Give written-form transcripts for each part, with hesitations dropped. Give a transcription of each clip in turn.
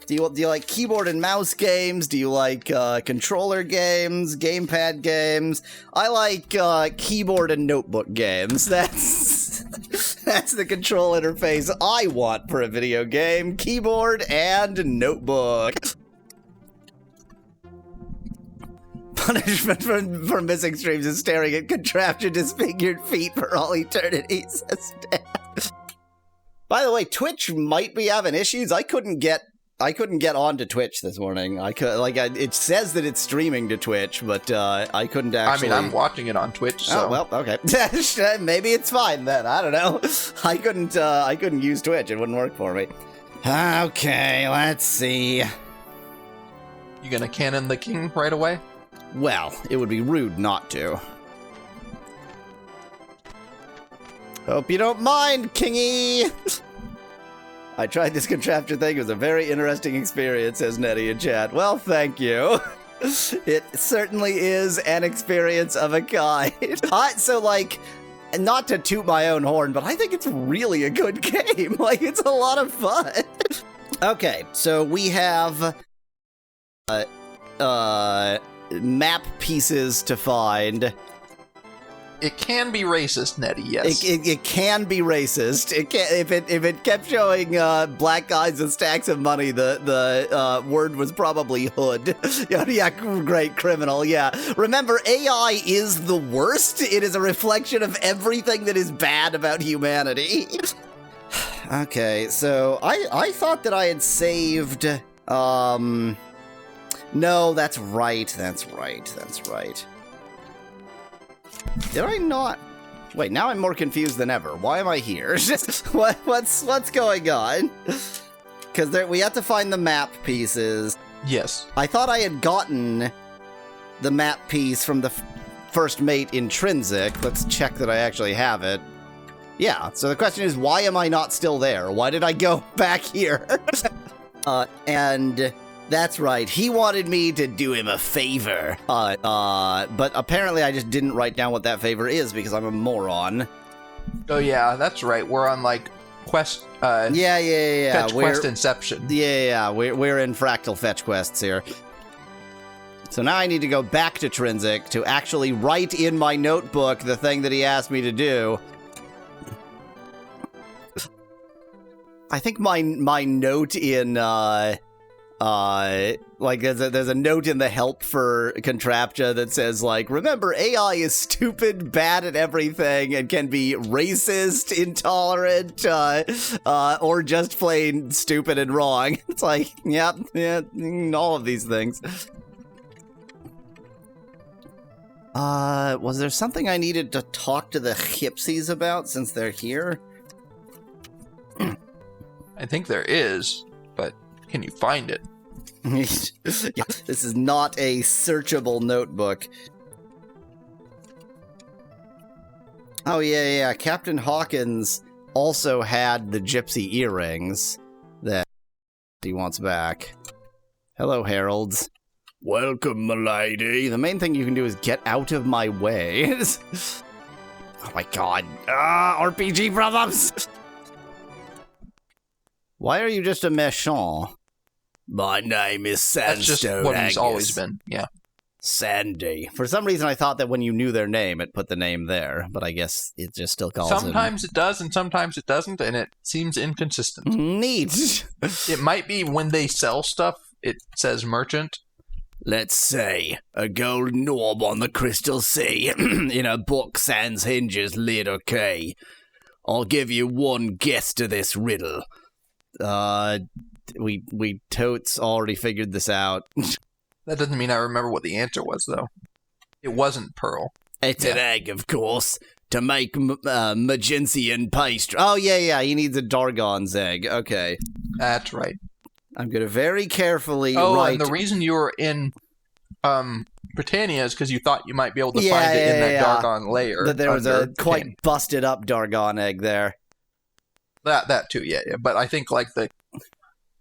Do you like keyboard and mouse games? Do you like controller games, gamepad games? I like keyboard and notebook games. That's the control interface I want for a video game. Keyboard and notebook. Punishment for missing streams is staring at contraption disfigured feet for all eternity, says Dan. By the way, Twitch might be having issues. I couldn't get onto Twitch this morning. It says that it's streaming to Twitch, but I couldn't actually. I mean, I'm watching it on Twitch. So. Oh well, okay. Maybe it's fine then. I don't know. I couldn't use Twitch. It wouldn't work for me. Okay, let's see. You gonna cannon the king right away? Well, it would be rude not to. Hope you don't mind, Kingy! I tried this contraption thing. It was a very interesting experience, says Nettie in chat. Well, thank you. It certainly is an experience of a kind. So, like, not to toot my own horn, but I think it's really a good game. Like, it's a lot of fun. Okay, so we have... map pieces to find. It can be racist, Nettie, yes. It can be racist. It can, if it kept showing black guys and stacks of money, the word was probably hood. Yeah, great criminal, yeah. Remember, AI is the worst. It is a reflection of everything that is bad about humanity. Okay, so I thought that I had saved... No, that's right. Did I not? Wait, now I'm more confused than ever. Why am I here? What's going on? Because we have to find the map pieces. Yes. I thought I had gotten the map piece from the first mate intrinsic. Let's check that I actually have it. Yeah, so the question is, why am I not still there? Why did I go back here? And... That's right, he wanted me to do him a favor. But apparently I just didn't write down what that favor is because I'm a moron. Oh yeah, that's right. We're on, like, quest... Yeah. Fetch quest Inception. Yeah, we're in fractal fetch quests here. So now I need to go back to Trinsic to actually write in my notebook the thing that he asked me to do. I think my note in, like there's a note in the help for Contraptia that says, like, remember, AI is stupid, bad at everything, and can be racist, intolerant, or just plain stupid and wrong. It's like, yeah, all of these things. Was there something I needed to talk to the Gypsies about since they're here? I think there is, but can you find it? Yeah, this is not a searchable notebook. Oh, yeah. Captain Hawkins also had the gypsy earrings that he wants back. Hello, Heralds. Welcome, milady. The main thing you can do is get out of my way. Oh my god. RPG problems! Why are you just a méchant? My name is Sandstone. That's just what he's always been, yeah. Sandy. For some reason, I thought that when you knew their name, it put the name there, but I guess it just still calls him. Sometimes it does, and sometimes it doesn't, and it seems inconsistent. Neat. It might be when they sell stuff, it says merchant. Let's say a golden orb on the crystal sea in a book sans hinges lid or key. I'll give you one guess to this riddle. We totes already figured this out. That doesn't mean I remember what the answer was, though. It wasn't pearl. It's an egg, of course, to make Magincian pastry. Oh, yeah, he needs a Dargon's egg. Okay. That's right. I'm going to very carefully write... Oh, and the reason you were in Britannia is because you thought you might be able to find it in that Dargon layer. That there was a quite busted-up Dargon egg there. That too, yeah. But I think, like,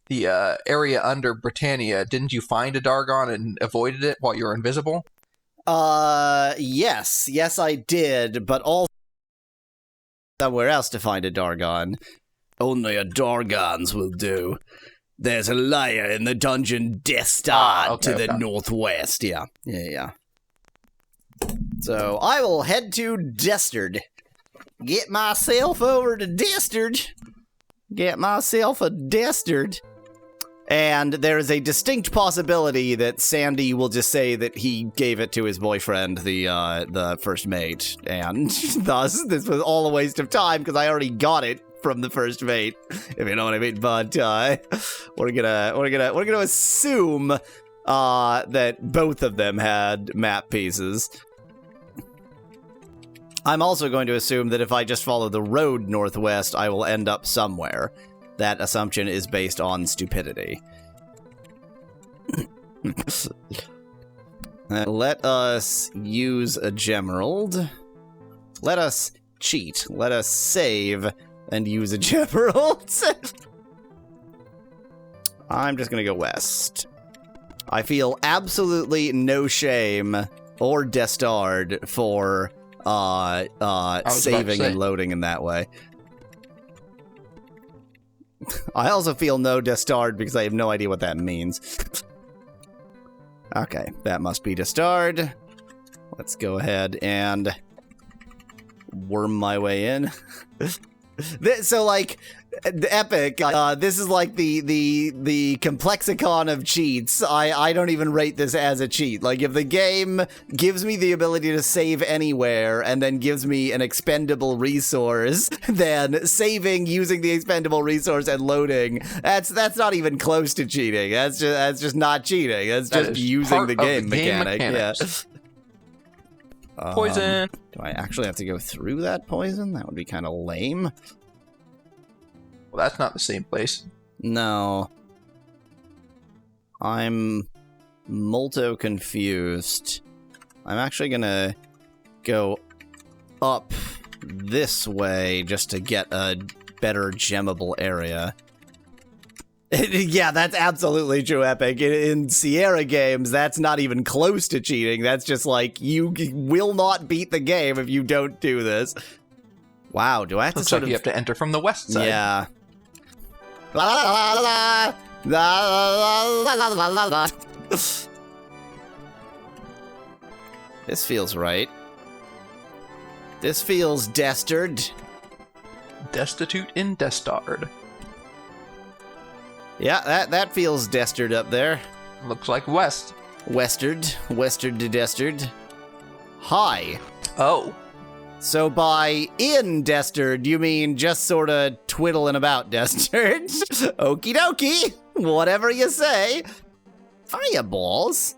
the area under Britannia, didn't you find a Dargon and avoided it while you were invisible? Yes, I did, but also somewhere else to find a Dargon. Only a Dargon's will do. There's a lair in the dungeon Destard to the northwest. Yeah. So I will head to Destard. Get myself over to Destard. Get myself a Destard. And there is a distinct possibility that Sandy will just say that he gave it to his boyfriend, the first mate, and thus this was all a waste of time because I already got it from the first mate, if you know what I mean. But we're gonna assume that both of them had map pieces. I'm also going to assume that if I just follow the road northwest, I will end up somewhere. That assumption is based on stupidity. Let us use a gemerald. Let us cheat. Let us save and use a gemerald. I'm just going to go west. I feel absolutely no shame or destard for saving and loading in that way. I also feel no destard because I have no idea what that means. Okay, that must be destard. Let's go ahead and worm my way in. So, like, Epic, this is like the complexicon of cheats. I don't even rate this as a cheat. Like, if the game gives me the ability to save anywhere and then gives me an expendable resource, then saving using the expendable resource and loading, that's not even close to cheating. That's just not cheating. That's just using the game mechanic. Yeah. Poison. Do I actually have to go through that poison? That would be kind of lame. Well, that's not the same place. No. I'm molto confused. I'm actually gonna go up this way just to get a better gemmable area. Yeah, that's absolutely true, Epic. In Sierra games, that's not even close to cheating. That's just like, you will not beat the game if you don't do this. Wow, do I have to Looks like you have to enter from the west side. Yeah. La la la la la la la la. This feels right. This feels destard. Destitute in Destard. Yeah, that feels destard up there. Looks like west. Westard to destard. Hi. Oh. So by in destard, you mean just sort of twiddling about destard? Okie dokie. Whatever you say. Fireballs?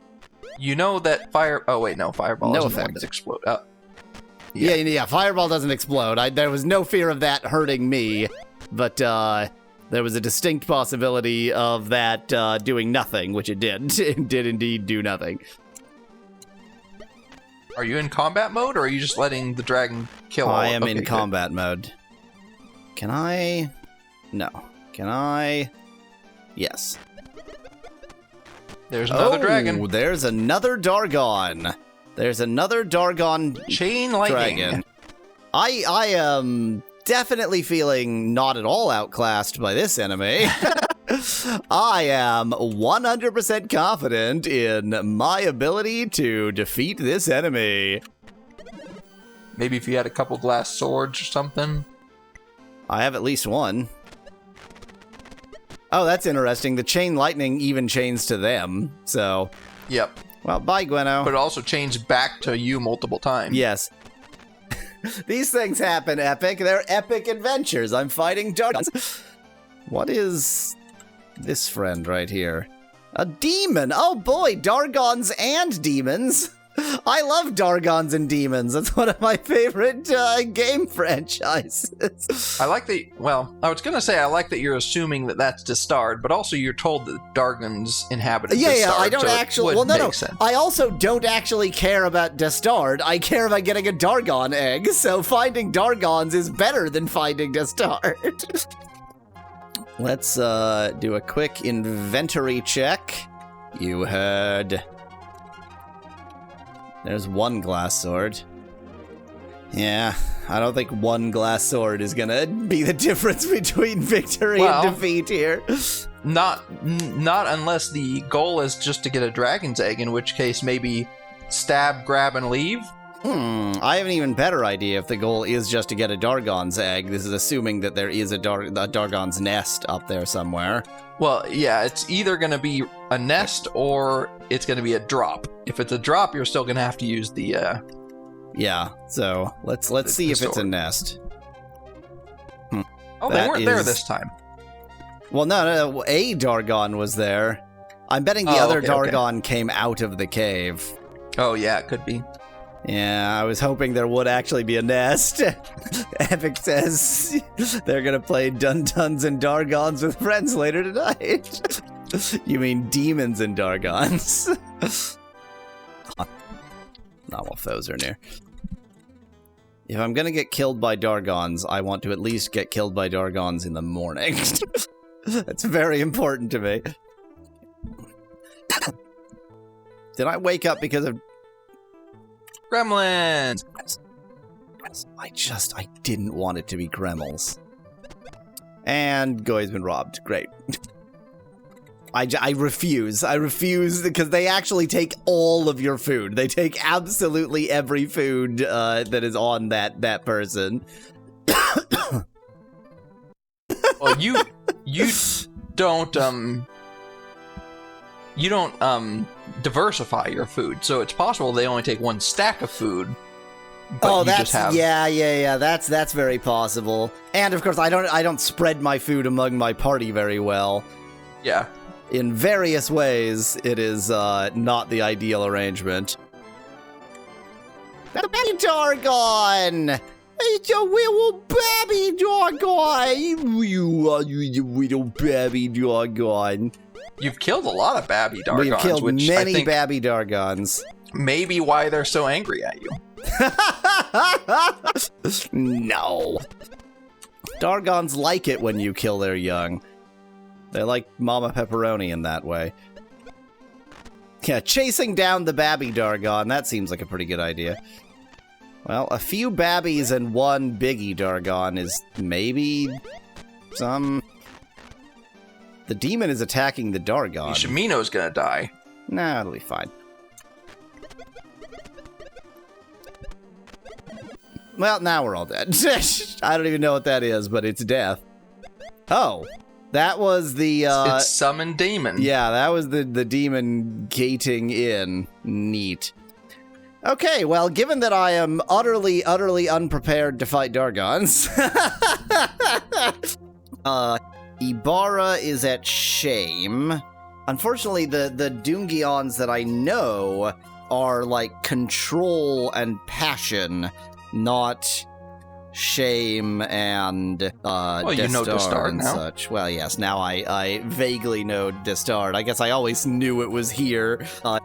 You know that fireball No isn't the one effect. that explode. Oh. Yeah, fireball doesn't explode. There was no fear of that hurting me, but there was a distinct possibility of that doing nothing, which it did. It did indeed do nothing. Are you in combat mode, or are you just letting the dragon kill all? I am in good. combat mode. Can I? No. Can I? Yes. There's another dragon. There's another Dargon. There's another Dargon Chain lightning. dragon. I am definitely feeling not at all outclassed by this enemy. I am 100% confident in my ability to defeat this enemy. Maybe if you had a couple glass swords or something. I have at least one. Oh, that's interesting. The chain lightning even chains to them, so... Yep. Well, bye, Gwenno. But it also chains back to you multiple times. Yes. These things happen, Epic. They're epic adventures. I'm fighting Dargons. What is this friend right here? A demon. Oh boy, Dargons and demons. I love Dargons and demons. That's one of my favorite game franchises. I like that. Well, I was gonna say I like that you're assuming that that's Destard, but also you're told that Dargons inhabit. Yeah, I don't so actually. Well, no. Sense. I also don't actually care about Destard. I care about getting a Dargon egg. So finding Dargons is better than finding Destard. Let's do a quick inventory check. You heard. There's one glass sword. Yeah, I don't think one glass sword is gonna be the difference between victory and defeat here. Not unless the goal is just to get a dragon's egg, in which case maybe stab, grab, and leave. I have an even better idea if the goal is just to get a Dargon's egg. This is assuming that there is a Dargon's nest up there somewhere. Well, yeah, it's either going to be a nest or it's going to be a drop. If it's a drop, you're still going to have to use the... Yeah, so let's see if it's a nest. Oh, they weren't there this time. Well, no, a Dargon was there. I'm betting the other Dargon came out of the cave. Oh, yeah, it could be. Yeah, I was hoping there would actually be a nest. Epic says they're gonna play Dun-Duns and Dargons with friends later tonight. You mean demons and Dargons? Not while foes are near. If I'm gonna get killed by Dargons, I want to at least get killed by Dargons in the morning. That's very important to me. Did I wake up because of... Gremlins! I didn't want it to be Gremlins. And Goy's been robbed. Great. I refuse. I refuse because they actually take all of your food. They take absolutely every food that is on that person. Well, you don't diversify your food, so it's possible they only take one stack of food. But that's very possible. And of course, I don't spread my food among my party very well. Yeah. In various ways, it is not the ideal arrangement. Baby Dargon! It's a little baby Dargon! You little baby Dargon. You've killed a lot of Babby Dargons. We've killed many Babby Dargons. Maybe why they're so angry at you. No. Dargons like it when you kill their young. They like Mama Pepperoni in that way. Yeah, chasing down the Babby Dargon, that seems like a pretty good idea. Well, a few Babbies and one Biggie Dargon is maybe some... The demon is attacking the Dargon. Ishimino's gonna die. Nah, it'll be fine. Well, now we're all dead. I don't even know what that is, but it's death. Oh, that was the... It's summoned demon. Yeah, that was the demon gating in. Neat. Okay, well, given that I am utterly unprepared to fight Dargons... Ibarra is at shame. Unfortunately, the Dungions that I know are like control and passion, not shame and well, you know Destard and now. Such. Well, yes, now I vaguely know Destard. I guess I always knew it was here. Oh,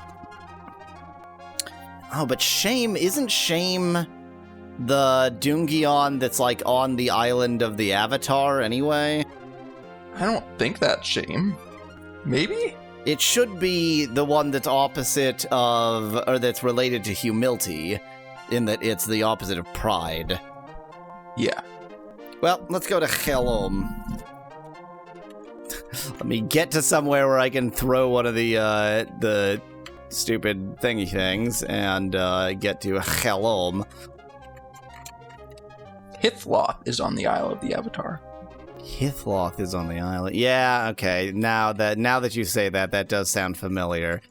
but shame, isn't shame the Dungion that's like on the island of the Avatar anyway? I don't think that's shame. Maybe? It should be the one that's opposite of, or that's related to humility, in that it's the opposite of pride. Yeah. Well, let's go to Helom. Let me get to somewhere where I can throw one of the stupid thingy things and get to Helom. Hithloth is on the Isle of the Avatar. Hithloth is on the island. Yeah, okay. Now that you say that, that does sound familiar.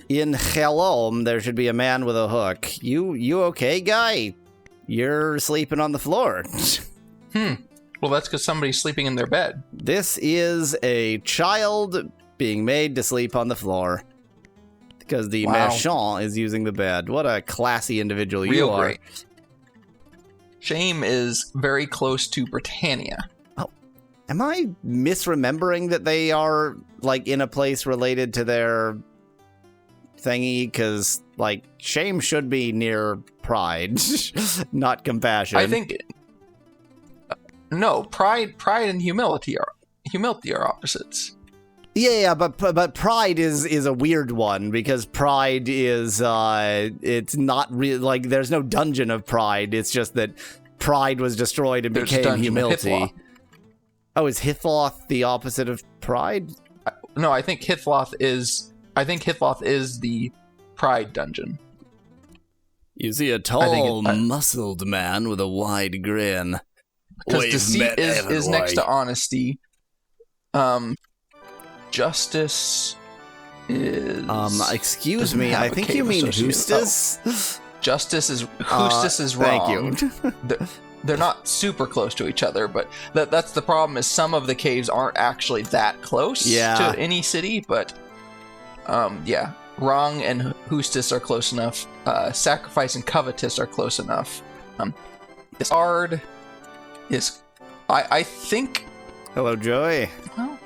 In Helom, there should be a man with a hook. You okay, guy? You're sleeping on the floor. Well, that's because somebody's sleeping in their bed. This is a child being made to sleep on the floor. Because the Merchant is using the bed. What a classy individual you are. Great. Shame is very close to Britannia. Am I misremembering that they are, like, in a place related to their thingy? Because, like, shame should be near pride, not compassion. I think... No, pride and humility are opposites. Yeah, but pride is a weird one, because pride is, it's not real, like, there's no dungeon of pride. It's just that pride was destroyed and There's became Dungeon of humility. Hithloth. Oh, is Hithloth the opposite of pride? No, I think Hithloth is the pride dungeon. You see a tall, muscled man with a wide grin. Because deceit is next to honesty. Justice is... excuse me, I think you mean Hustis? Oh. Justice is... Hustis is wrong. Thank you. They're not super close to each other, but that's the problem, is some of the caves aren't actually that close to any city, but yeah. Wrong and Hustis are close enough. Sacrifice and Covetous are close enough. Discard is... I think... Hello, Joy. Well,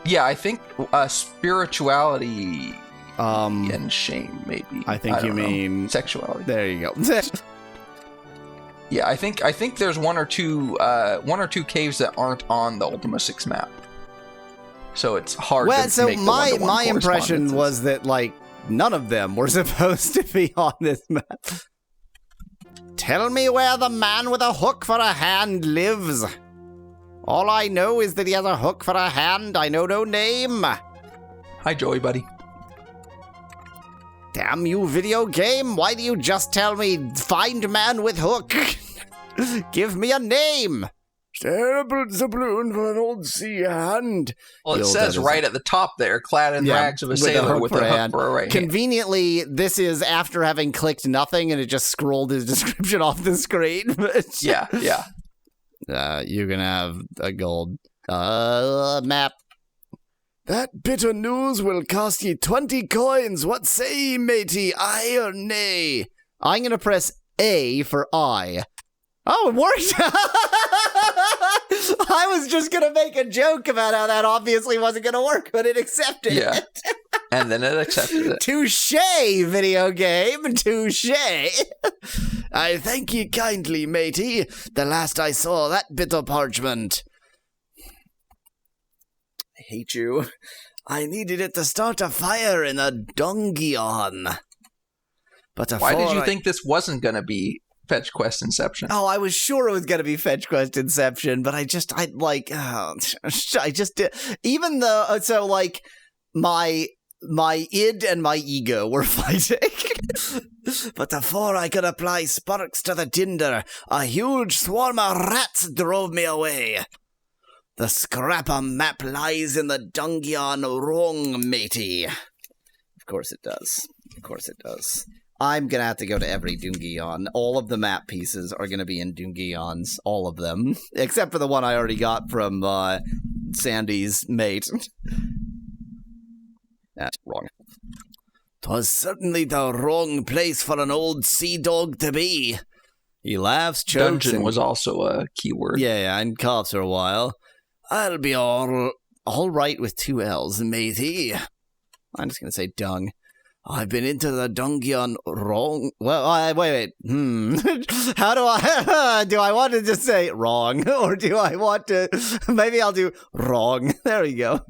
yeah, I think spirituality and shame, maybe. I think you mean... sexuality. There you go. Yeah, I think there's one or two caves that aren't on the Ultima 6 map. So it's hard to so make the one-to-one my impression correspondences. was that, like, none of them were supposed to be on this map. Tell me where the man with a hook for a hand lives. All I know is that he has a hook for a hand. I know no name. Hi, Joey, buddy. Damn you, video game. Why do you just tell me, find man with hook? Give me a name. Terrible doubloon for an old sea hand. Well, it says right at the top there, clad in rags of a sailor with a hook for a right hand. Conveniently, this is after having clicked nothing and it just scrolled his description off the screen. Yeah. You're gonna have a gold map. That bit of news will cost ye 20 coins. What say ye, matey? Aye or nay? I'm gonna press A for I. Oh, it worked! I was just gonna make a joke about how that obviously wasn't gonna work, but it accepted it. And then it accepted it. Touche, video game, touche. I thank ye kindly, matey. The last I saw that bit of parchment. I hate you. I needed it to start a fire in a dungeon. But why did you think this wasn't gonna be Fetch Quest Inception? Oh, I was sure it was going to be Fetch Quest Inception, but I just did. Even though, so like, my id and my ego were fighting. But before I could apply sparks to the tinder, a huge swarm of rats drove me away. The scrap of map lies in the dungeon wrong, matey. Of course it does. Of course it does. I'm going to have to go to every dungeon. All of the map pieces are going to be in dungeons. All of them. Except for the one I already got from Sandy's mate. That's wrong. 'Twas certainly the wrong place for an old sea dog to be. He laughs, chokes, Dungeon was also a keyword. Yeah, and coughs for a while. I'll be all right with 2 L's, matey. I'm just going to say dung. I've been into the dungeon wrong. Well, wait. How do I want to just say wrong? Or do I want to, maybe I'll do wrong. There we go.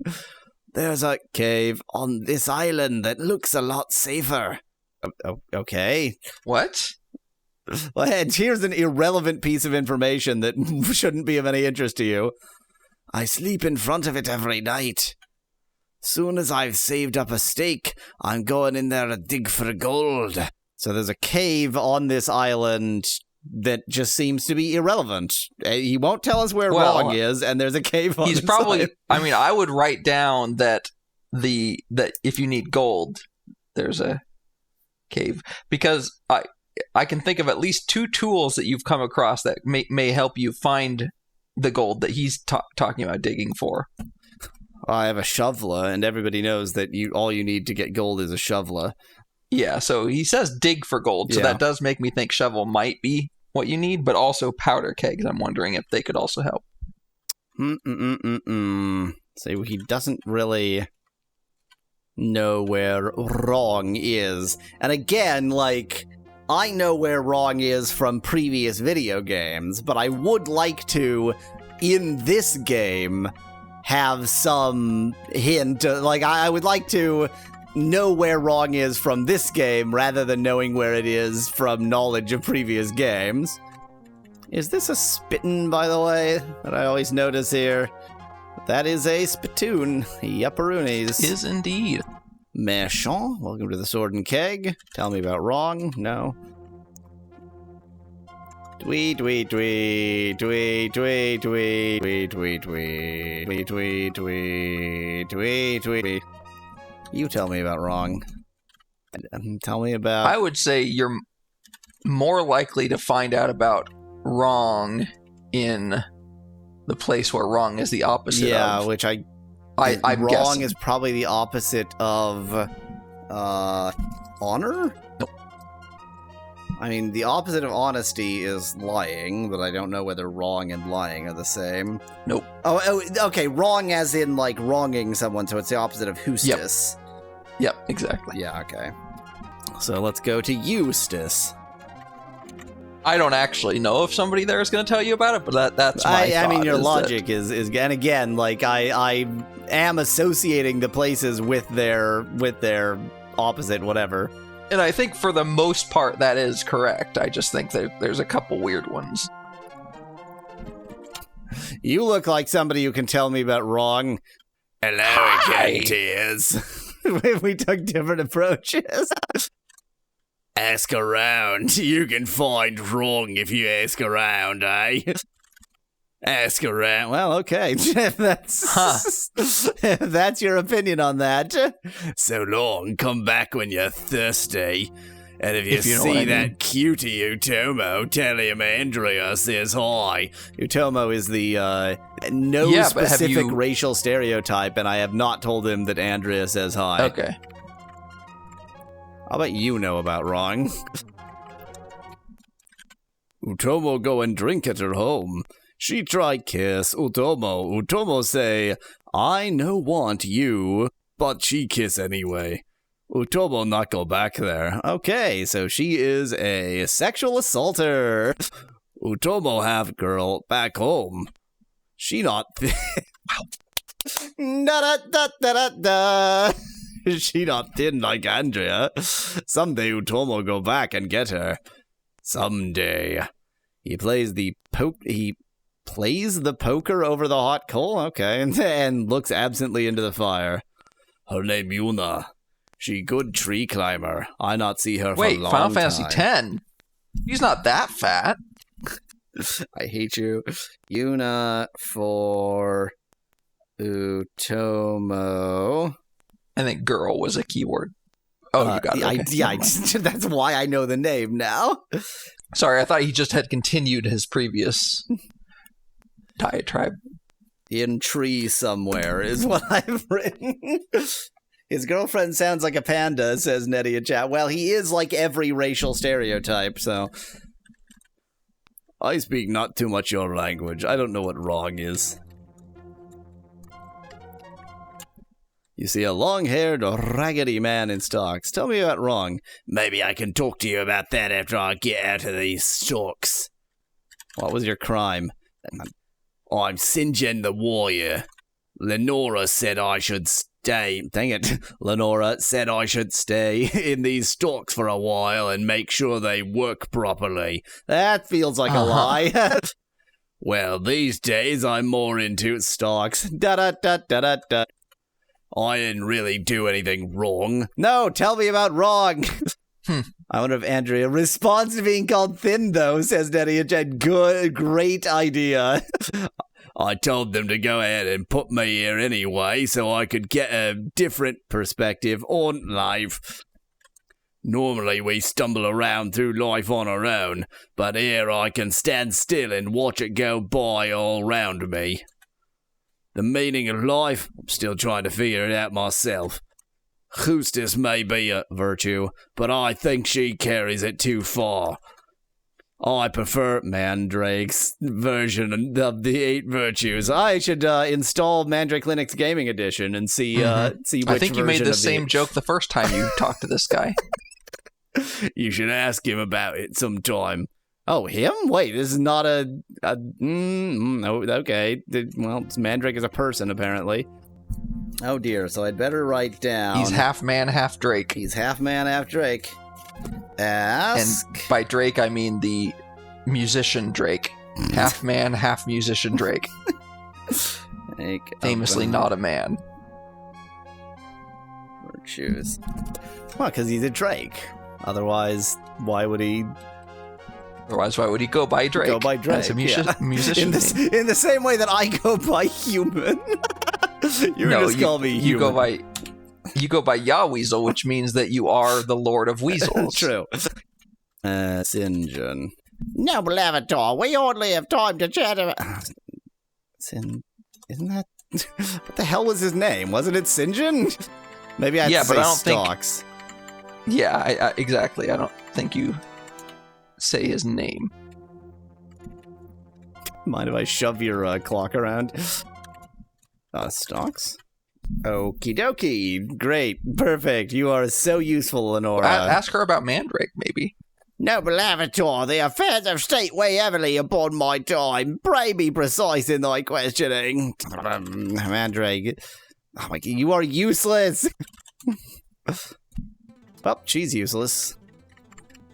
There's a cave on this island that looks a lot safer. Okay. What? Well, and here's an irrelevant piece of information that shouldn't be of any interest to you. I sleep in front of it every night. Soon as I've saved up a stake, I'm going in there to dig for gold. So there's a cave on this island that just seems to be irrelevant. He won't tell us where wrong is, and there's a cave on this island. I mean, I would write down that if you need gold, there's a cave. Because I can think of at least 2 tools that you've come across that may help you find the gold that he's talking about digging for. I have a shoveler, and everybody knows that all you need to get gold is a shoveler. Yeah, so he says dig for gold, so that does make me think shovel might be what you need, but also powder kegs. I'm wondering if they could also help. So he doesn't really know where wrong is. And again, like, I know where wrong is from previous video games, but I would like to, in this game, have some hint. Like, I would like to know where wrong is from this game rather than knowing where it is from knowledge of previous games. Is this a spittin', by the way, that I always notice here? That is a spittoon. Yupperoonies. Is indeed. Méchant, welcome to the Sword and Keg. Tell me about wrong. No. Tweet, tweet, tweet, tweet, tweet, tweet, tweet, tweet, tweet, tweet, tweet, tweet, tweet. You tell me about wrong. Tell me about... I would say you're more likely to find out about wrong in the place where wrong is the opposite of. Yeah, which I'm wrong guessing. Is probably the opposite of honor? Nope. I mean, the opposite of honesty is lying, but I don't know whether wrong and lying are the same. Nope. Oh, okay, wrong as in, like, wronging someone, so it's the opposite of Hustis. Yep, exactly. Yeah, okay. So let's go to Eustace. I don't actually know if somebody there is going to tell you about it, but that's my thought. I mean, your logic is, and again, like, I am associating the places with their opposite, whatever. And I think for the most part that is correct. I just think there's a couple weird ones. You look like somebody who can tell me about wrong. Hello again, Tears. We took different approaches. Ask around. You can find wrong if you ask around, eh? Ask around. Well, okay. That's your opinion on that. So long. Come back when you're thirsty. And if you see that cutie Utomo, tell him Andrea says hi. Utomo is the specific racial stereotype, and I have not told him that Andrea says hi. Okay. How about you know about wrong? Utomo go and drink at her home. She try kiss Utomo. Utomo say, I no want you, but she kiss anyway. Utomo not go back there. Okay, so she is a sexual assaulter. Utomo have girl back home. She not thin. Da da da da da. She not thin like Andrea. Someday Utomo go back and get her. Someday. He plays the poker over the hot coal? Okay. And looks absently into the fire. Her name Yuna. She good tree climber. I not see her for a long time. Wait, Final Fantasy X? She's not that fat. I hate you. Yuna for Utomo. I think girl was a keyword. Oh, you got it. Okay. That's why I know the name now. Sorry, I thought he just had continued his previous diatribe. In tree somewhere is what I've written. His girlfriend sounds like a panda, says Nettie in chat. Well, he is like every racial stereotype, so... I speak not too much your language. I don't know what wrong is. You see a long-haired, raggedy man in stocks. Tell me about wrong. Maybe I can talk to you about that after I get out of these stocks. What was your crime? I'm Sinjin the Warrior. Lenora said I should stay. Dang it. Lenora said I should stay in these stocks for a while and make sure they work properly. That feels like a lie. Well, these days I'm more into stocks. Da-da-da-da-da-da. I didn't really do anything wrong. No, tell me about wrong. I wonder if Andrea responds to being called thin, though, says Nettie and Jen. Good, great idea. I told them to go ahead and put me here anyway, so I could get a different perspective on life. Normally we stumble around through life on our own, but here I can stand still and watch it go by all round me. The meaning of life? I'm still trying to figure it out myself. Justice may be a virtue, but I think she carries it too far. I prefer Mandrake's version of the 8 virtues. I should install Mandrake Linux Gaming Edition and see which I think you made the same joke the first time you talked to this guy. You should ask him about it sometime. Oh, him? Wait, this is not okay. Well, Mandrake is a person, apparently. Oh dear, so I'd better write down... He's half man, half Drake. He's half man, half Drake. Ask... And by Drake, I mean the musician Drake. Half man, half musician Drake. Famously not a man. Virtues. Well, because he's a Drake. Otherwise, why would he... Otherwise, why would he go by Drake? Go by Drake, as a musician. In the same way that I go by human. Call me human. You go by Yahweasel, which means that you are the Lord of Weasels. True. Sinjin. Noble Avatar, we hardly have time to chat about... Isn't that... What the hell was his name? Wasn't it Sinjin? Maybe I had to say Stalks. Yeah, exactly. I don't think you say his name. Mind if I shove your clock around? Stalks? Okie dokie. Great. Perfect. You are so useful, Lenora. Ask her about Mandrake, maybe. Noble Avatar, the affairs of state weigh heavily upon my time. Pray be precise in thy questioning. Mandrake. Oh my God, you are useless. Well, she's useless.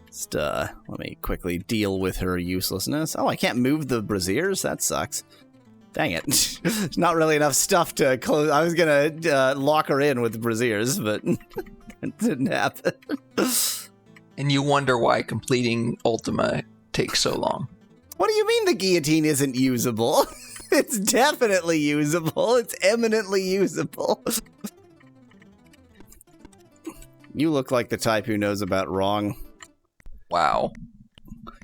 Just, let me quickly deal with her uselessness. Oh, I can't move the braziers? That sucks. Dang it. There's not really enough stuff to close. I was gonna lock her in with the braziers, but it didn't happen. And you wonder why completing Ultima takes so long. What do you mean the guillotine isn't usable? It's definitely usable. It's eminently usable. You look like the type who knows about wrong. Wow.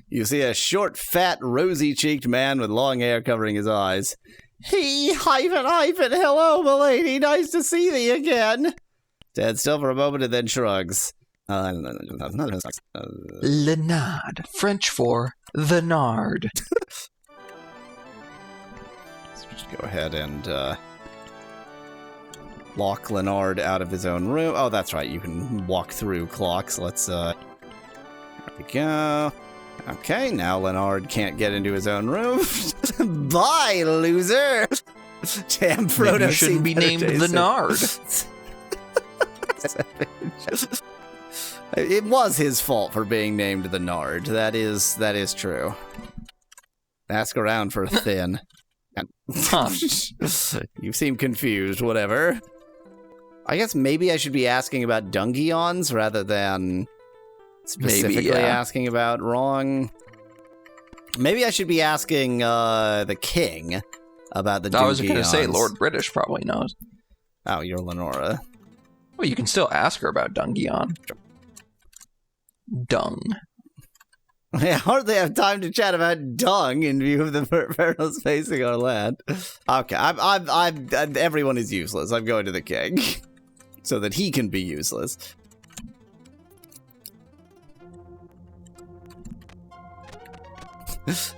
You see a short, fat, rosy-cheeked man with long hair covering his eyes. Hello, milady, nice to see thee again. Stands still for a moment and then shrugs. Lenard, French for the Nard. Let's just go ahead and lock Lenard out of his own room. Oh, that's right, you can walk through clocks. Let's, there we go. Okay, now Lenard can't get into his own room. Bye, loser! Damn, Frodo. Maybe you shouldn't be named the Nard. It was his fault for being named the Nard. That is true. Ask around for Thin. Huh. You seem confused, whatever. I guess maybe I should be asking about Dungeons rather than specifically asking about wrong. Maybe I should be asking the king about the Dungeons. I was going to say Lord British probably knows. Oh, you're Lenora. Well, you can still ask her about Dungeon. Dung. I hardly have time to chat about dung in view of the perils facing our land. Okay, everyone is useless. I'm going to the king so that he can be useless.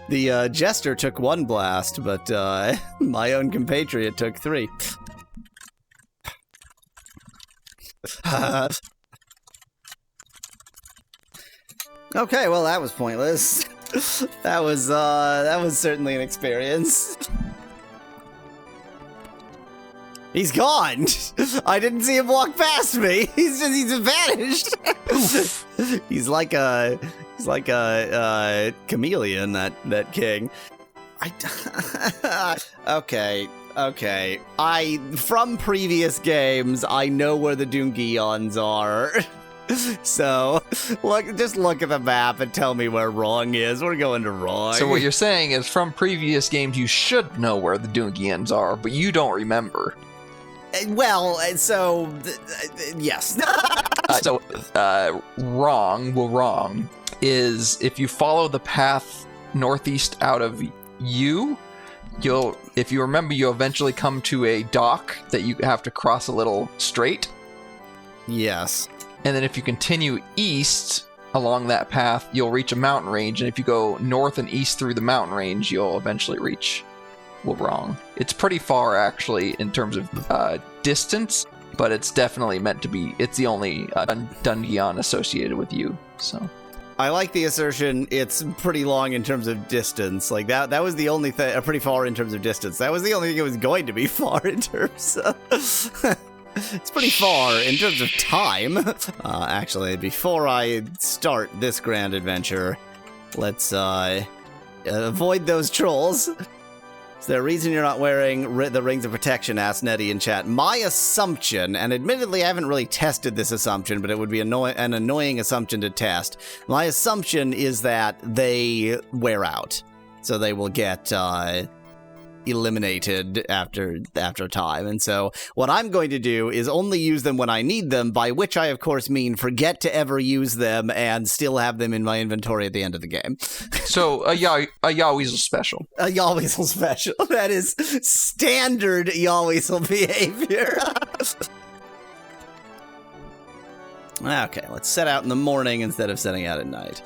The jester took 1 blast, but my own compatriot took 3. Okay, well, that was pointless. That was certainly an experience. He's gone. I didn't see him walk past me. He's vanished. He's like a chameleon, that king. Okay. From previous games, I know where the Dungeons are. So, just look at the map and tell me where wrong is. We're going to wrong. So what you're saying is, from previous games, you should know where the Dungeons are, but you don't remember. Well, so, yes. Wrong is if you follow the path northeast out of you, if you remember, you'll eventually come to a dock that you have to cross a little straight. Yes. And then if you continue east along that path, you'll reach a mountain range. And if you go north and east through the mountain range, you'll eventually reach Wrong. It's pretty far, actually, in terms of distance, but it's definitely meant to be. It's the only Dungeon associated with you, so... I like the assertion it's pretty long in terms of distance. Like, that was the only thing, pretty far in terms of distance. That was the only thing it was going to be far in terms of... It's pretty far in terms of time. Actually, before I start this grand adventure, let's avoid those trolls. Is there a reason you're not wearing the Rings of Protection? Asked Nettie in chat. My assumption, and admittedly I haven't really tested this assumption, but it would be an annoying assumption to test. My assumption is that they wear out. So they will get eliminated after time. And so what I'm going to do is only use them when I need them, by which I of course mean forget to ever use them and still have them in my inventory at the end of the game. So a Yahweasel special. A Yahweasel special. That is standard Yahweasel behavior. Okay, let's set out in the morning instead of setting out at night.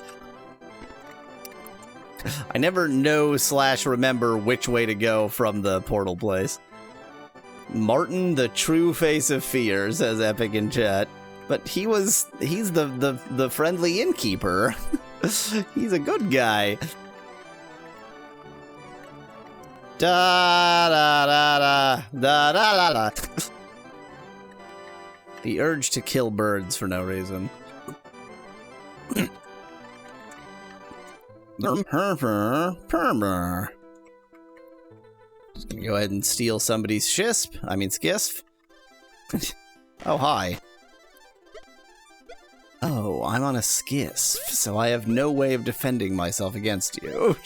I never know/remember which way to go from the portal place. Martin, the true face of fear, says Epic in chat. But he's the friendly innkeeper. He's a good guy. Da da da da da da da. The urge to kill birds for no reason. Just gonna go ahead and steal somebody's skiff. Oh, hi. Oh, I'm on a skiff, so I have no way of defending myself against you.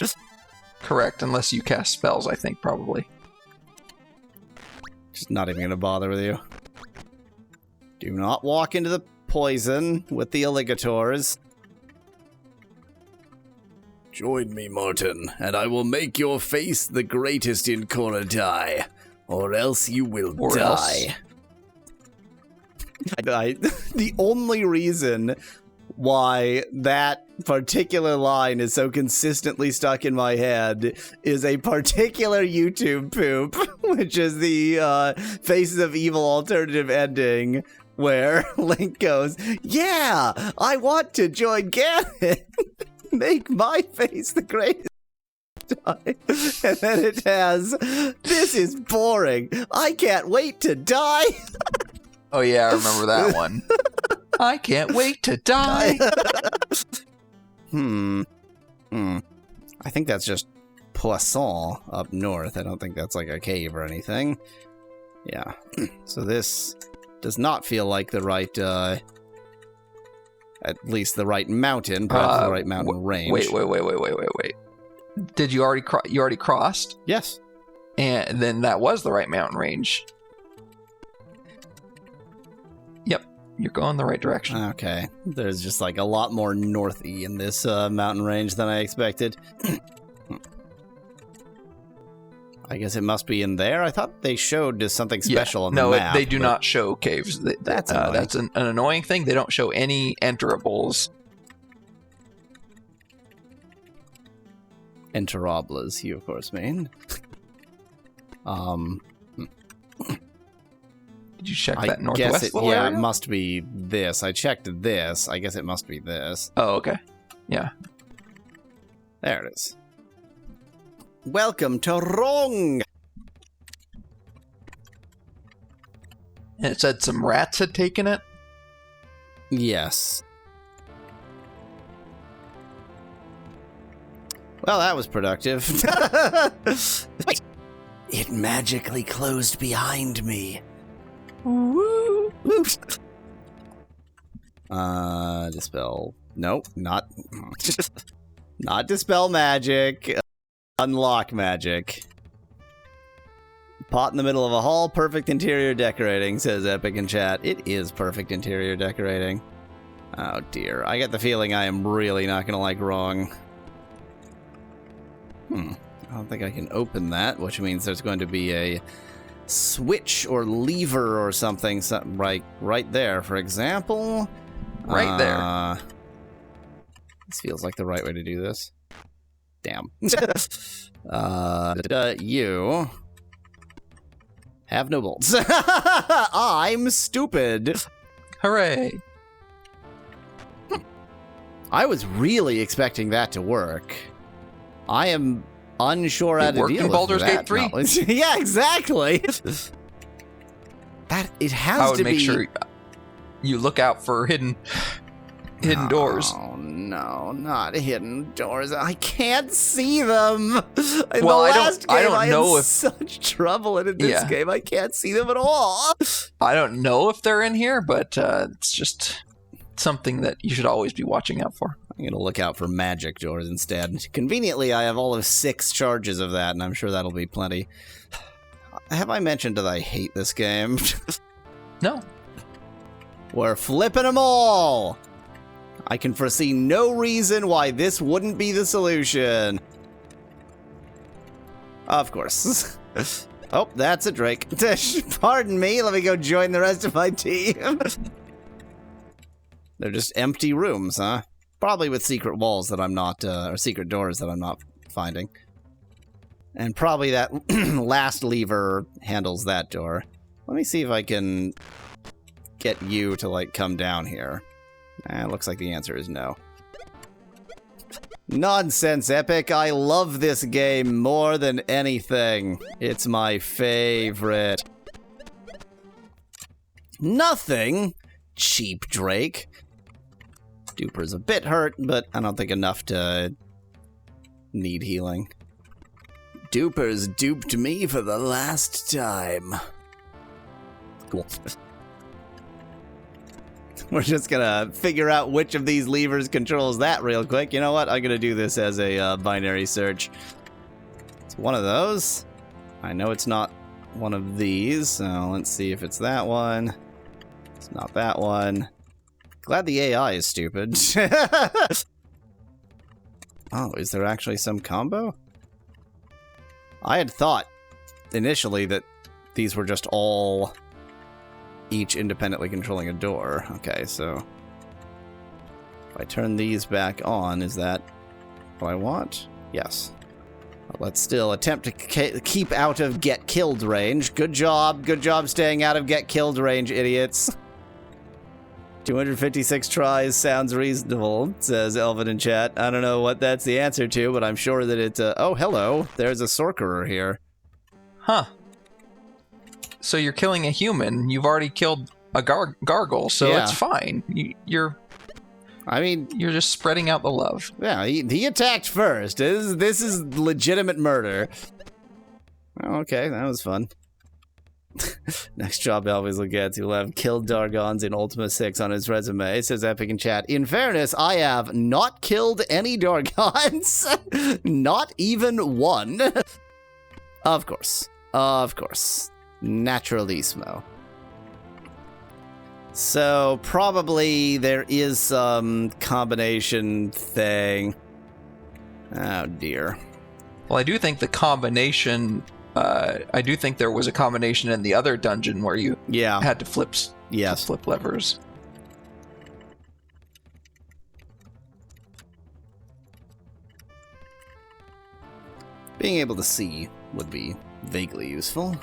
Correct, unless you cast spells, I think, probably. Just not even gonna bother with you. Do not walk into the poison with the alligators. Join me, Martin, and I will make your face the greatest in Korodai, or else you will die. The only reason why that particular line is so consistently stuck in my head is a particular YouTube poop, which is the Faces of Evil alternative ending, where Link goes, "Yeah, I want to join Ganon." Make my face the greatest time. And then it has, "This is boring. I can't wait to die." Oh yeah, I remember that one. I can't wait to die. I think that's just Poisson up north. I don't think that's like a cave or anything. Yeah. So this does not feel like the right, at least the right mountain, perhaps the right mountain range. Wait. Did you already crossed? Yes. And then that was the right mountain range. Yep, you're going the right direction. Okay. There's just like a lot more northy in this mountain range than I expected. I guess it must be in there. I thought they showed just something special on the map. No, they do not show caves. That's an annoying thing. They don't show any enterables. Enterables, you of course mean. Did you check that northwest little area? It must be this. I checked this. I guess it must be this. Oh, okay. Yeah. There it is. Welcome to Rong! And it said some rats had taken it? Yes. Well, that was productive. Wait! It magically closed behind me. Woo! Dispel. Nope, not... not dispel magic. Unlock magic. Pot in the middle of a hall, perfect interior decorating, says Epic in chat. It is perfect interior decorating. Oh dear, I get the feeling I am really not gonna like Wrong. I don't think I can open that, which means there's going to be a switch or lever or something right there, for example. Right there. This feels like the right way to do this. Damn. You have no bolts. I'm stupid. Hooray. I was really expecting that to work. I am unsure how to deal with that. Baldur's Gate 3? No. Yeah, exactly. That it has to be. I would make sure you look out for hidden doors. Oh no, not hidden doors! I can't see them. In well, the last game, I don't know if such trouble, and in this game, I can't see them at all. I don't know if they're in here, but it's just something that you should always be watching out for. I'm gonna look out for magic doors instead. Conveniently, I have all of 6 charges of that, and I'm sure that'll be plenty. Have I mentioned that I hate this game? No. We're flipping them all. I can foresee no reason why this wouldn't be the solution. Of course. Oh, that's a Drake. Pardon me, let me go join the rest of my team. They're just empty rooms, huh? Probably with secret walls that I'm not, or secret doors that I'm not finding. And probably that last lever handles that door. Let me see if I can get you to, like, come down here. It looks like the answer is no. Nonsense, Epic. I love this game more than anything. It's my favorite. Nothing? Cheap Drake. Duper's a bit hurt, but I don't think enough to need healing. Duper's duped me for the last time. Cool. We're just gonna figure out which of these levers controls that real quick. You know what? I'm gonna do this as a binary search. It's one of those. I know it's not one of these, so let's see if it's that one. It's not that one. Glad the AI is stupid. Oh, is there actually some combo? I had thought initially that these were just all each independently controlling a door. Okay, so if I turn these back on, is that what I want? Yes. Well, let's still attempt to keep out of get killed range. Good job staying out of get killed range, idiots. 256 tries sounds reasonable, says Elvin in chat. I don't know what that's the answer to, but I'm sure that it's oh, hello. There's a sorcerer here. Huh. So you're killing a human. You've already killed a gargoyle, so it's fine. You're just spreading out the love. Yeah, he attacked first. This is legitimate murder. Oh, okay, that was fun. Next job I always look at will have killed Dargons in Ultima 6 on his resume, says Epic in chat. In fairness, I have not killed any Dargons. Not even one. Of course. Of course. Naturalismo. So, probably there is some combination thing. Oh, dear. Well, I do think the combination... I do think there was a combination in the other dungeon where you had to flip levers. Being able to see would be vaguely useful.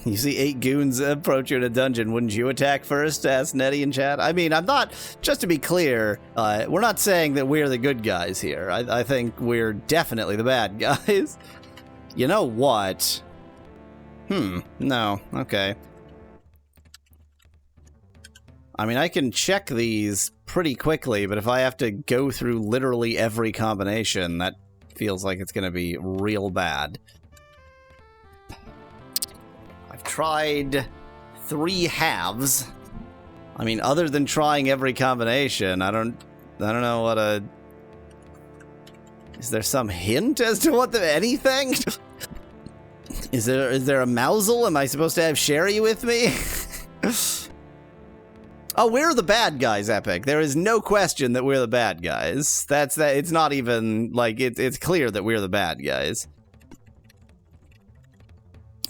You see 8 goons approach you in a dungeon, wouldn't you attack first? Asked Nettie in chat. I mean, I'm not, just to be clear, we're not saying that we're the good guys here. I think we're definitely the bad guys. You know what? No. Okay. I mean, I can check these pretty quickly, but if I have to go through literally every combination, that feels like it's going to be real bad. I've tried 3 halves. I mean, other than trying every combination, I don't know what a... Is there some hint as to what anything? Is there a mousel? Am I supposed to have Sherry with me? Oh, we're the bad guys, Epic. There is no question that we're the bad guys. That's that. It's not even like it's clear that we're the bad guys.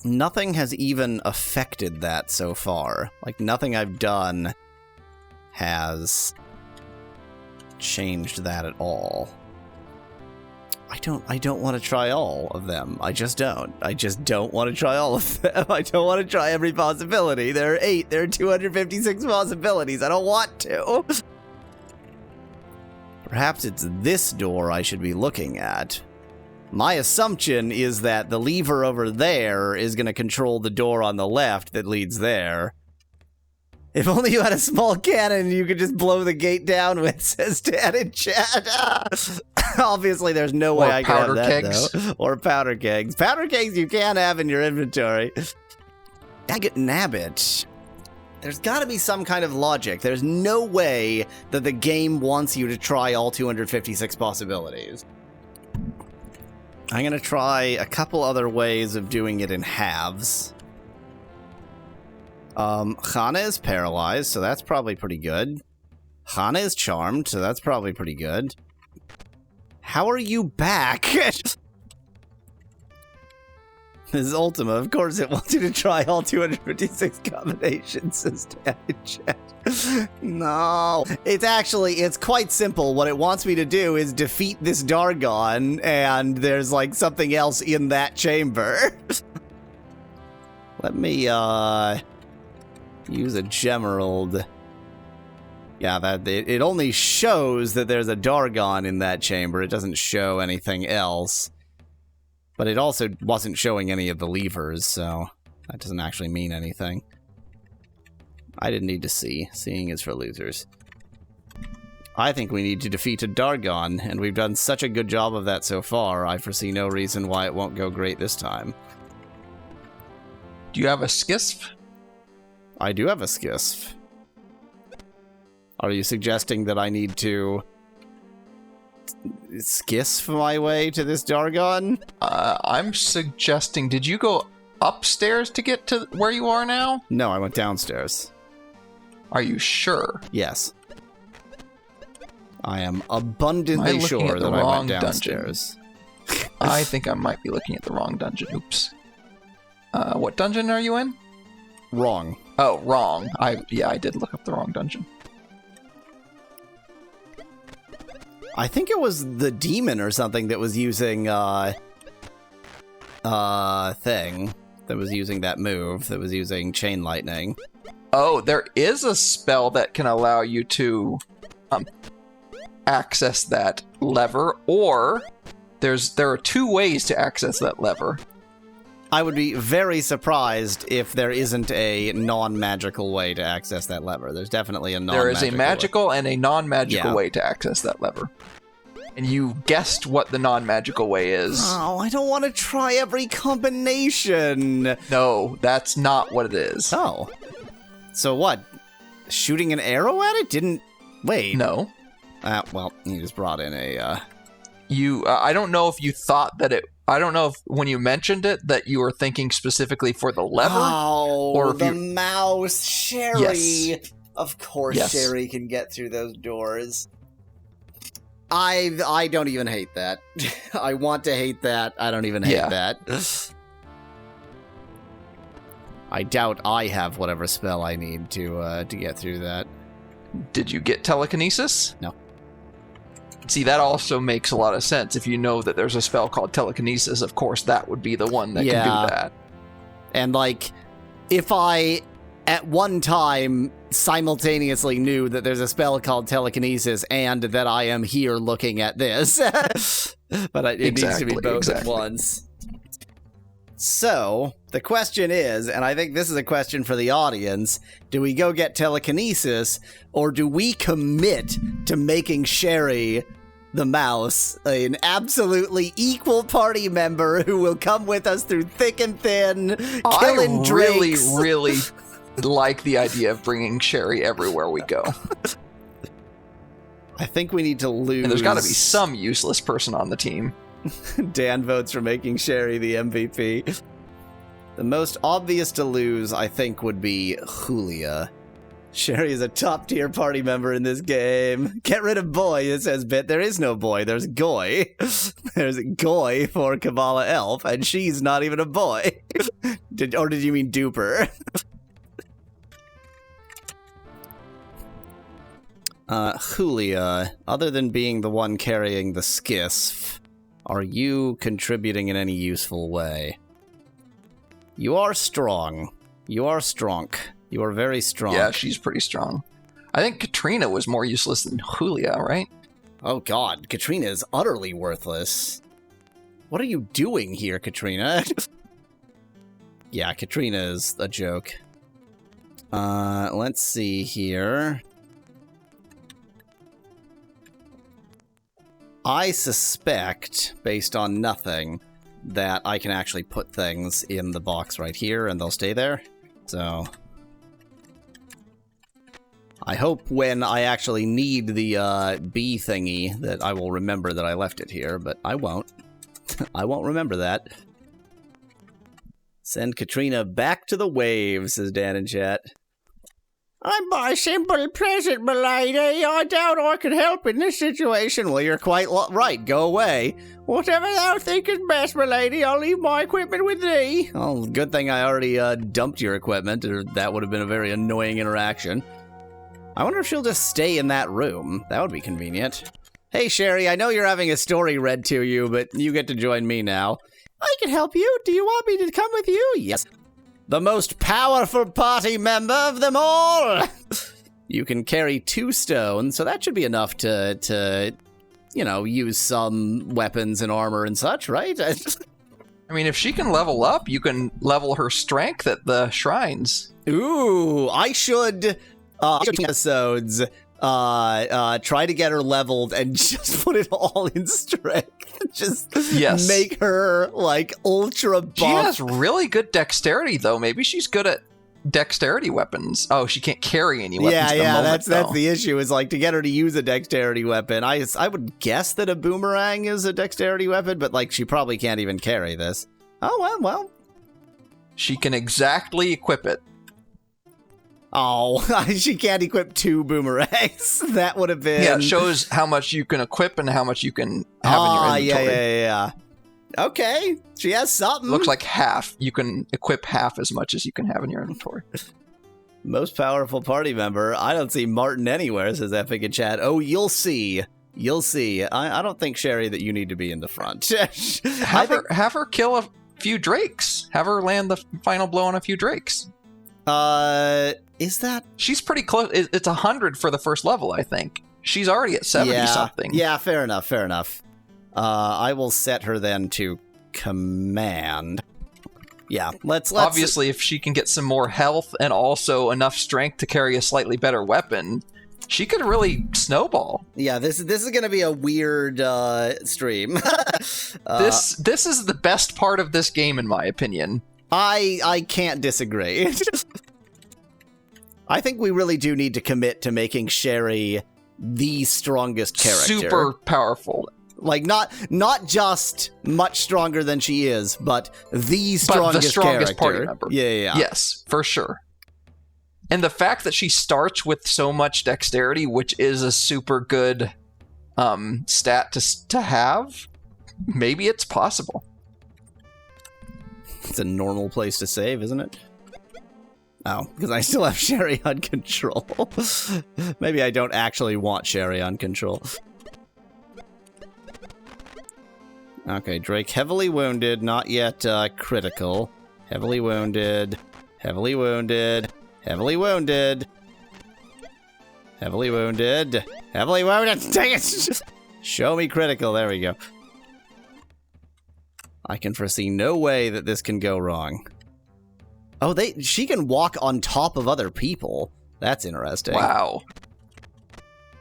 Nothing has even affected that so far. Like nothing I've done has changed that at all. I don't want to try all of them. I just don't. I just don't want to try all of them. I don't want to try every possibility. There are 8. There are 256 possibilities. I don't want to. Perhaps it's this door I should be looking at. My assumption is that the lever over there is going to control the door on the left that leads there. If only you had a small cannon you could just blow the gate down with, says Dad in chat. Obviously, there's no way I can have that, kegs. Though. Or powder kegs. Powder kegs you can have in your inventory. Daggett nabbit. There's got to be some kind of logic. There's no way that the game wants you to try all 256 possibilities. I'm going to try a couple other ways of doing it in halves. Hana is paralyzed, so that's probably pretty good. Hana is charmed, so that's probably pretty good. How are you back? This is Ultima. Of course it wants you to try all 256 combinations, says Dad in chat. No. It's quite simple. What it wants me to do is defeat this Dargon, and there's, like, something else in that chamber. Let me, use a Gemerald. Yeah, it only shows that there's a Dargon in that chamber. It doesn't show anything else. But it also wasn't showing any of the levers, so that doesn't actually mean anything. I didn't need to see. Seeing is for losers. I think we need to defeat a Dargon, and we've done such a good job of that so far, I foresee no reason why it won't go great this time. Do you have a Skisf? I do have a Skisf. Are you suggesting that I need to Skisf my way to this Dargon? I'm suggesting, did you go upstairs to get to where you are now? No, I went downstairs. Are you sure? Yes. I am abundantly sure that I went downstairs. I think I might be looking at the wrong dungeon. Oops. What dungeon are you in? Wrong. Oh, wrong. I did look up the wrong dungeon. I think it was the demon or something that was using, thing. That was using that move, that was using Chain Lightning. Oh, there is a spell that can allow you to, access that lever, or there are two ways to access that lever. I would be very surprised if there isn't a non-magical way to access that lever. There's definitely a non-magical way. There is a magical and a non-magical way to access that lever. And you guessed what the non-magical way is. Oh, I don't want to try every combination. No, that's not what it is. Oh. So what? Shooting an arrow at it? Didn't... Wait. No. Well, you just brought in a... I don't know if you thought that it... I don't know if when you mentioned it that you were thinking specifically for the lever. Oh, or the mouse. Sherry. Yes. Of course Sherry can get through those doors. I don't even hate that. I want to hate that. I don't even hate that. I doubt I have whatever spell I need to get through that. Did you get telekinesis? No. See, that also makes a lot of sense. If you know that there's a spell called telekinesis, of course, that would be the one that can do that. And, like, if I, at one time, simultaneously knew that there's a spell called telekinesis and that I am here looking at this. But it needs to be both at once. So, the question is, and I think this is a question for the audience, do we go get telekinesis, or do we commit to making Sherry, the mouse, an absolutely equal party member who will come with us through thick and thin, killing drakes? I really like the idea of bringing Sherry everywhere we go. I think we need to lose... And there's got to be some useless person on the team. Dan votes for making Sherry the MVP. The most obvious to lose, I think, would be Julia. Sherry is a top-tier party member in this game. Get rid of boy, it says Bit. There is no boy, there's Goy. There's Goy for Kabbalah Elf, and she's not even a boy. Did you mean Duper? Julia, other than being the one carrying the skiff, are you contributing in any useful way? You are strong. You are strong. You are very strong. Yeah, she's pretty strong. I think Katrina was more useless than Julia, right? Oh god, Katrina is utterly worthless. What are you doing here, Katrina? Yeah, Katrina is a joke. Let's see here. I suspect, based on nothing, that I can actually put things in the box right here and they'll stay there. So I hope when I actually need the bee thingy that I will remember that I left it here, but I won't. I won't remember that. Send Katrina back to the waves, says Dan in chat. I'm but a simple peasant, milady. I doubt I could help in this situation. Well, you're quite right. Go away. Whatever thou thinkest best, milady, I'll leave my equipment with thee. Oh, good thing I already dumped your equipment, or that would have been a very annoying interaction. I wonder if she'll just stay in that room. That would be convenient. Hey, Sherry, I know you're having a story read to you, but you get to join me now. I can help you. Do you want me to come with you? Yes. The most powerful party member of them all. You can carry 2 stones, so that should be enough to you know, use some weapons and armor and such, right? I mean, if she can level up, you can level her strength at the shrines. Ooh, I should episodes try to get her leveled and just put it all in strength. Just make her, like, ultra buff. She has really good dexterity, though. Maybe she's good at dexterity weapons. Oh, she can't carry any weapons. Yeah, that's the issue, is, like, to get her to use a dexterity weapon. I would guess that a boomerang is a dexterity weapon, but, like, she probably can't even carry this. Oh, well. She can exactly equip it. Oh, she can't equip 2 boomerangs. That would have been... Yeah, it shows how much you can equip and how much you can have in your inventory. Yeah. Okay, she has something. Looks like half. You can equip half as much as you can have in your inventory. Most powerful party member. I don't see Martin anywhere, says Epic in chat. Oh, you'll see. You'll see. I don't think, Sherry, that you need to be in the front. Have her kill a few drakes. Have her land the final blow on a few drakes. Is that... She's pretty close. It's 100 for the first level, I think. She's already at 70-something. Yeah, fair enough. I will set her then to command. Yeah, let's... Obviously, if she can get some more health and also enough strength to carry a slightly better weapon, she could really snowball. Yeah, this is going to be a weird stream. This is the best part of this game, in my opinion. I can't disagree. I think we really do need to commit to making Sherry the strongest character. Super powerful. Like, not just much stronger than she is, but the strongest character. Party member. Yeah. Yes, for sure. And the fact that she starts with so much dexterity, which is a super good stat to have, maybe it's possible. It's a normal place to save, isn't it? Oh, because I still have Sherry on control. Maybe I don't actually want Sherry on control. Okay, Drake heavily wounded, not yet critical. Heavily wounded. Heavily wounded. Heavily wounded. Heavily wounded. Heavily wounded. Dang it! Show me critical. There we go. I can foresee no way that this can go wrong. Oh, she can walk on top of other people. That's interesting. Wow.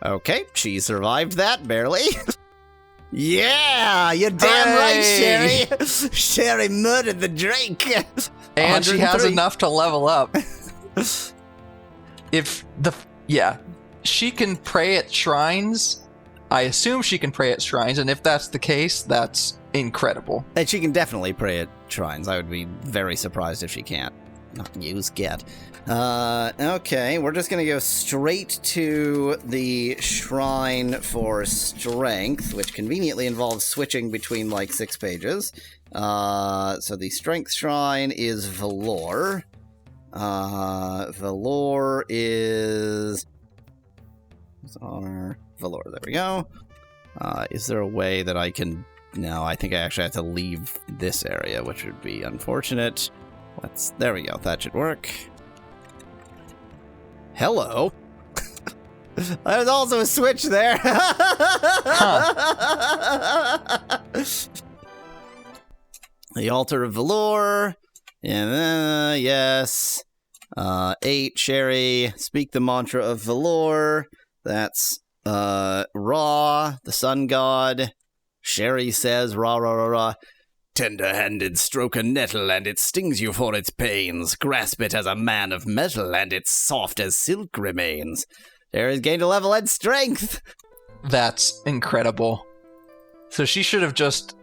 Okay, she survived that, barely. Yeah, you're damn right, Sherry. Sherry murdered the Drake. And she has enough to level up. She can pray at shrines. I assume she can pray at shrines, and if that's the case, that's incredible. And she can definitely pray at shrines. I would be very surprised if she can't. Not use get. Okay, we're just gonna go straight to the shrine for strength, which conveniently involves switching between like 6 pages. So the strength shrine is Valor. Valor is honor. Valor, there we go. Is there a way that I can... No, I think I actually have to leave this area, which would be unfortunate. There we go, that should work. Hello. There's also a switch there. The Altar of Valor. And yes. 8, Sherry. Speak the mantra of Valor. That's Ra, the sun god. Sherry says, Ra, ra, ra, ra. Tender-handed stroke a nettle, and it stings you for its pains. Grasp it as a man of metal, and it's soft as silk remains. There is gained a level and strength. That's incredible. So she should have just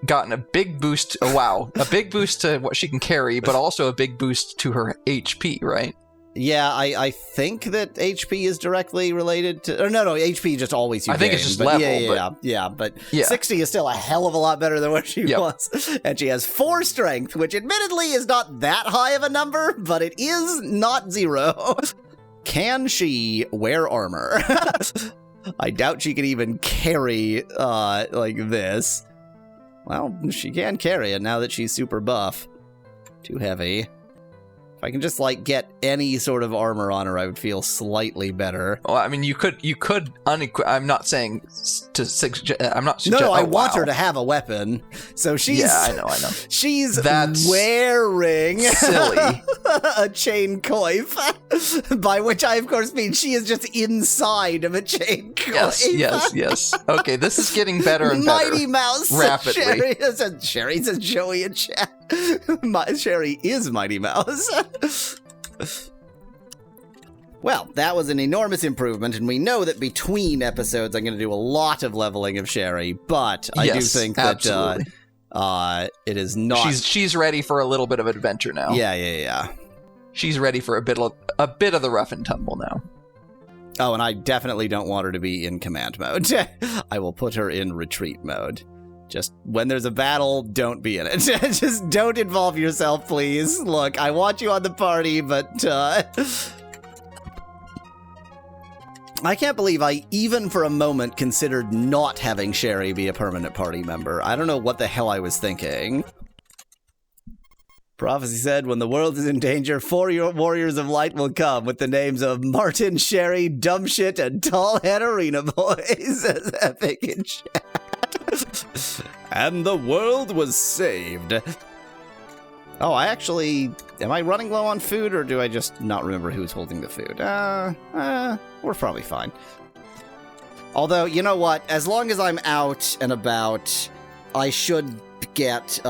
gotten a big boost. Oh, wow. A big boost to what she can carry, but also a big boost to her HP, right? Yeah, I think that HP is directly related to... Or no, HP just always you I think gain, it's just but level. but 60 is still a hell of a lot better than where she was. And she has 4 strength, which admittedly is not that high of a number, but it is not 0. Can she wear armor? I doubt she can even carry like this. Well, she can carry it now that she's super buff. Too heavy. If I can just, like, get any sort of armor on her, I would feel slightly better. Well, I mean, you could I'm not saying to suggest, I'm not suggesting. No, I want her to have a weapon. So she's... Yeah, I know. She's wearing... silly. A chain coif. By which I, of course, mean she is just inside of a chain coif. Yes. Okay, this is getting better and better. Mighty Mouse. Rapidly. Sherry says Joey in chat. Sherry is Mighty Mouse. Well, that was an enormous improvement, and we know that between episodes I'm going to do a lot of leveling of Sherry, but I do think that it is not... She's ready for a little bit of adventure now. Yeah. She's ready for a bit of the rough and tumble now. Oh, and I definitely don't want her to be in command mode. I will put her in retreat mode. Just when there's a battle, don't be in it. Just don't involve yourself, please. Look, I want you on the party, but I can't believe I even for a moment considered not having Sherry be a permanent party member. I don't know what the hell I was thinking. Prophecy said, when the world is in danger, 4 warriors of light will come with the names of Martin, Sherry, Dumbshit, and Tallhead Arena Boys as epic in chat. And the world was saved. Oh, am I running low on food, or do I just not remember who's holding the food? We're probably fine. Although, you know what? As long as I'm out and about, I should get,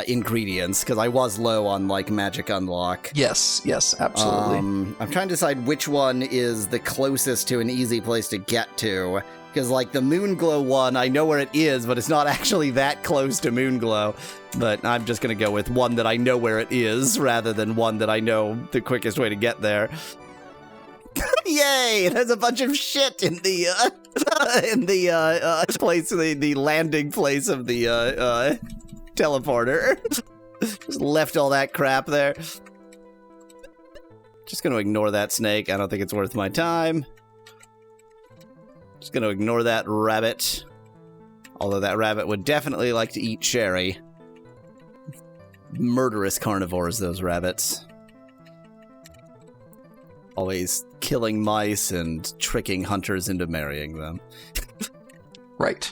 ingredients, because I was low on, like, magic unlock. Yes, absolutely. I'm trying to decide which one is the closest to an easy place to get to. Because, like, the Moonglow one, I know where it is, but it's not actually that close to Moonglow. But I'm just going to go with one that I know where it is, rather than one that I know the quickest way to get there. Yay! There's a bunch of shit in the, place, the landing place of the, teleporter. Just left all that crap there. Just going to ignore that snake. I don't think it's worth my time. Just gonna ignore that rabbit. Although that rabbit would definitely like to eat Sherry. Murderous carnivores, those rabbits. Always killing mice and tricking hunters into marrying them. Right.